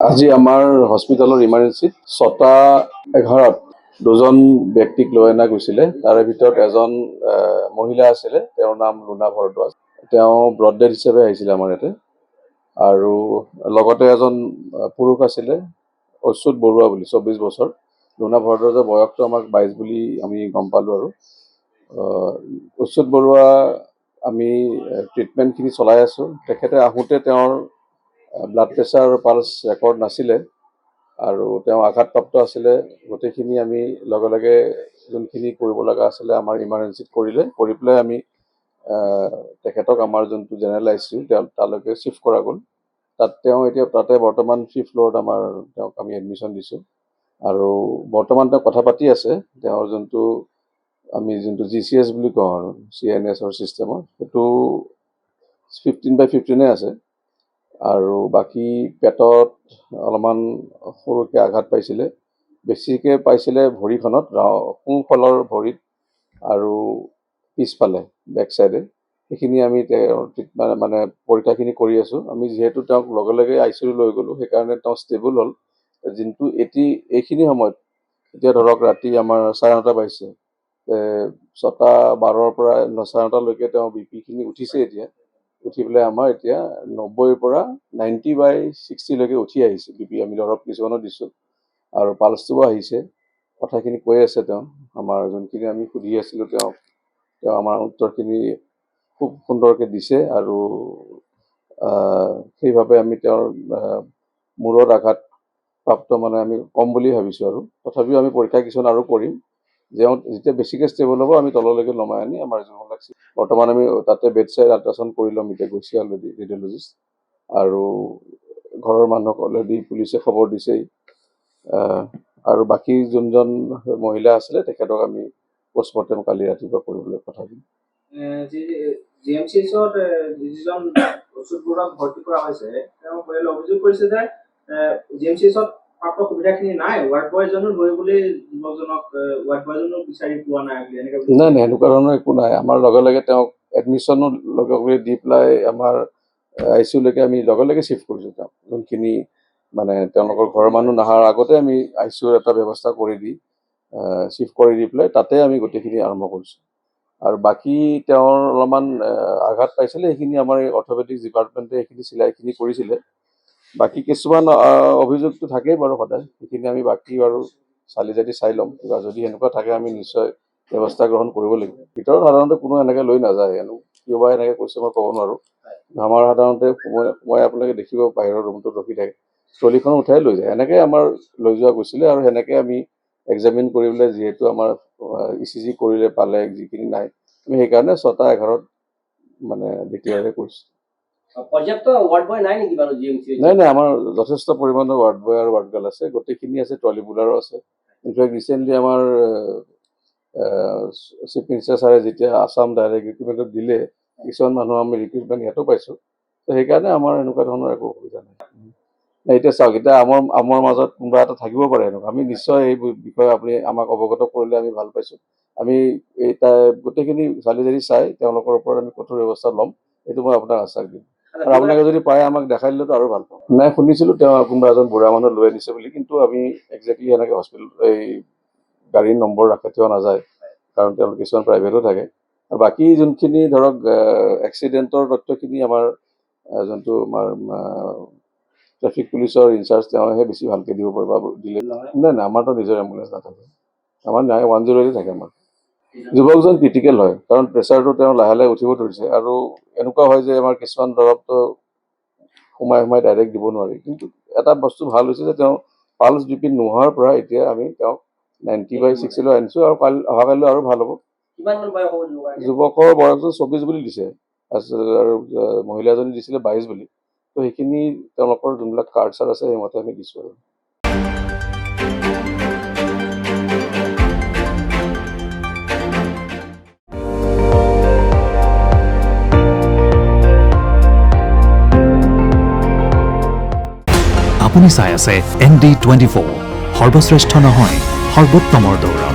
আজি আমাৰ হস্পিটেলৰ ইমাৰ্জেঞ্চিত 6:11 দুজন ব্যক্তিক লৈ অনা গৈছিলে। তাৰে ভিতৰত এজন মহিলা আছিলে, তেওঁৰ নাম লুনা ভৰদ্বাজ। তেওঁ ব্ৰড ডেড হিচাপে আহিছিলে আমাৰ ইয়াতে। আৰু লগতে এজন পুৰুষ আছিলে, অচ্যুত বৰুৱা বুলি, 24 বছৰ। লুনা ভৰদ্বাজৰ বয়সটো আমাক 22 বুলি আমি গম পালোঁ। আৰু অচ্যুত বৰুৱা আমি ট্ৰিটমেণ্টখিনি চলাই আছোঁ। তেখেতে আহোঁতে তেওঁৰ ব্লাড প্ৰেছাৰ আৰু পালছ ৰেকৰ্ড নাছিলে আৰু তেওঁ আঘাতপ্ৰাপ্ত আছিলে। গোটেইখিনি আমি লগে লগে যোনখিনি কৰিব লগা আছিলে আমাৰ ইমাৰ্জেঞ্চিত কৰি পেলাই আমি তেখেতক আমাৰ যোনটো জেনেৰেল ICU তালৈকে শ্বিফ্ট কৰা গ'ল। তেওঁ এতিয়া তাতে বৰ্তমান 5th ফ্ল'ৰত তেওঁক আমি এডমিশ্যন দিছোঁ। আৰু বৰ্তমান তেওঁ কথা পাতি আছে। তেওঁৰ যোনটো GCS বুলি কওঁ আৰু CNSৰ ছিষ্টেমৰ, সেইটো 15/15 আছে। আৰু বাকী পেটত অলপমান সৰুকৈ আঘাত পাইছিলে, বেছিকৈ পাইছিলে ভৰিখনত, সোঁফালৰ ভৰিত আৰু পিছফালে বেক চাইডে। সেইখিনি আমি মানে পৰীক্ষাখিনি কৰি আছোঁ। আমি যিহেতু তেওঁক লগে লগে ICU লৈ গ'লোঁ, সেইকাৰণে তেওঁ ষ্টেবল হ'ল। কিন্তু এইখিনি সময়ত এতিয়া ধৰক ৰাতি আমাৰ 9:30 বাজিছে, 6:12 পৰা 9:30লৈকে তেওঁ BP খিনি উঠিছে। এতিয়া উঠি পেলাই আমাৰ এতিয়া 90ৰ পৰা 90/60লৈকে উঠি আহিছে BP। আমি দৰৱ কিছুমানো দিছোঁ আৰু পালছটোও আহিছে। কথাখিনি কৈ আছে তেওঁ। আমাৰ যোনখিনি আমি সুধি আছিলোঁ তেওঁ আমাৰ উত্তৰখিনি খুব সুন্দৰকৈ দিছে। আৰু সেইবাবে আমি তেওঁৰ মূৰত আঘাতপ্ৰাপ্ত আমি কম বুলি ভাবিছোঁ। আৰু তথাপিও আমি পৰীক্ষা কিছুমান আৰু কৰিম। যেতিয়া বেছিকৈ ষ্টেবল হ'ব আমি তললৈকে নমাই আনি আমাৰ যোনবিলাক বৰ্তমান আমি তাতে বেড চাইড আল্ট্ৰাচাউণ্ড কৰি ল'ম। এতিয়া গৈছে অলৰেডি ৰেডিঅ'লজিষ্ট, আৰু ঘৰৰ মানুহক অলৰেডি পুলিচে খবৰ দিছেই। আৰু বাকী যোনজন মহিলা আছিলে তেখেতক আমি পষ্টমৰ্টেম কালি ৰাতিপুৱা কৰিবলৈ পঠাম। GMCHত যিজন অচ্যুত বৰুৱাক ভৰ্তি কৰা হৈছে, তেওঁ পৰিয়ালে অভিযোগ কৰিছে যে GMCHত প্ৰাপ্ত সুবিধাখিনি নাই। ৱাৰ্ড বয়জনো লৈ বুলি যুৱকজনক ৱাৰ্ড বয়জনো বিচাৰি পোৱা নাই বুলি এনেকৈ। নাই, সেনেকুৱা ধৰণৰ একো নাই। আমাৰ লগে লগে তেওঁক এডমিশ্যনো লগে লগে দি পেলাই আমাৰ ICUলৈকে আমি লগে লগে শ্বিফ্ট কৰিছোঁ। তেওঁক যোনখিনি তেওঁলোকৰ ঘৰৰ মানুহ নহাৰ আগতে আমি ICUৰ এটা ব্যৱস্থা কৰি দি শ্বিফ্ট কৰি দি পেলাই তাতে আমি গোটেইখিনি আৰম্ভ কৰিছোঁ। আৰু বাকী তেওঁৰ অলপমান আঘাত পাইছিলে, সেইখিনি আমাৰ এই অৰ্থপেডিক্স ডিপাৰ্টমেণ্টে সেইখিনি চিলাইখিনি কৰিছিলে। বাকী কিছুমান অভিযোগটো থাকেই বাৰু সদায়, সেইখিনি আমি বাকী বাৰু চাই ল'ম। কিবা যদি এনেকুৱা থাকে আমি নিশ্চয় ব্যৱস্থা গ্ৰহণ কৰিব লাগিব। ভিতৰত সাধাৰণতে কোনো এনেকৈ লৈ নাযায়, কিয় বা এনেকৈ কৈছে মই ক'ব নোৱাৰোঁ। আমাৰ সাধাৰণতে মই আপোনালোকে দেখিব বাহিৰৰ ৰুমটোত ৰখি থাকে, ট্ৰলিখন উঠাই লৈ যায়। এনেকৈ আমাৰ লৈ যোৱা গৈছিলে। আৰু সেনেকৈ আমি এক্সামিন কৰিবলৈ, যিহেতু আমাৰ ECG কৰিলে পালে যিখিনি নাই, আমি সেইকাৰণে 6:11 ডিক্লেয়াৰে কৰিছোঁ। পৰ্যাপ্ত ৱাৰ্ড বয় নাই নেকি বাৰু GMC? নাই, আমাৰ যথেষ্ট পৰিমাণৰ ৱাৰ্ড বয় আৰু ৱাৰ্ড গাৰ্ল আছে। গোটেইখিনি আছে, ট্ৰলি পুলাৰো আছে। ইনফেক্ট ৰিচেণ্টলি আমাৰ চিফ মিনিষ্টাৰ ছাৰে যেতিয়া আছাম ডাইৰেক্ট ৰিক্ৰুটমেণ্টত দিলে, কিছুমান মানুহ আমি ৰিক্ৰুটমেণ্ট ইয়াতো পাইছোঁ। তো সেইকাৰণে আমাৰ এনেকুৱা ধৰণৰ একো অসুবিধা নাই। এতিয়া চাওক, এতিয়া আমাৰ মাজত কোনোবা এটা থাকিব পাৰে এনেকুৱা, আমি নিশ্চয় এই বিষয়ে আপুনি আমাক অৱগত কৰিলে আমি ভাল পাইছোঁ। আমি গোটেইখিনি চালি চাই তেওঁলোকৰ ওপৰত আমি কঠোৰ ব্যৱস্থা ল'ম, এইটো মই আপোনাক আশ্বাস দিম। আৰু আপোনালোকে যদি পাৰে আমাক দেখাই দিলেতো আৰু ভাল পাম। নাই, শুনিছিলোঁ তেওঁ কোনোবা এজন বুঢ়া মানুহ লৈ আনিছে বুলি, কিন্তু আমি একজেক্টলি এনেকৈ গাড়ীৰ নম্বৰ ৰাখি থোৱা নাযায়, কাৰণ তেওঁলোক কিছুমান প্ৰাইভেটো থাকে। আৰু বাকী যোনখিনি ধৰক এক্সিডেণ্টৰ তথ্যখিনি আমাৰ যোনটো আমাৰ ট্ৰেফিক পুলিচৰ ইনচাৰ্জ, তেওঁহে বেছি ভালকৈ দিব পাৰিব দিলে। নাই, আমাৰতো নিজৰ এম্বুলেঞ্চ নাথাকে, আমাৰ 108 থাকে। আমাৰ যুৱকজন ক্ৰিটিকেল হয়, কাৰণ প্ৰেছাৰটো তেওঁ লাহে লাহে উঠিব ধৰিছে। আৰু এনেকুৱা হয় যে আমাৰ কিছুমান দৰৱটো সোমাই ডাইৰেক্ট দিব নোৱাৰি। কিন্তু এটা বস্তু ভাল হৈছে যে তেওঁ পালছ BP নোহোৱাৰ পৰা এতিয়া আমি তেওঁক 90/60 আনিছোঁ। আৰু অহাকালিলৈ আৰু ভাল হ'ব। যুৱকৰ বয়সজন 24 বুলি দিছে, আৰু মহিলাজনী দিছিলে 22 বুলি। তো সেইখিনি তেওঁলোকৰ যোনবিলাক কাৰ্ড চাৰ্ড আছে সেইমতে আমি দিছোঁ। আৰু আপুনি চাই আছে ND24, সৰ্বশ্ৰেষ্ঠ নহয়, সৰ্বোত্তমৰ দৌৰা।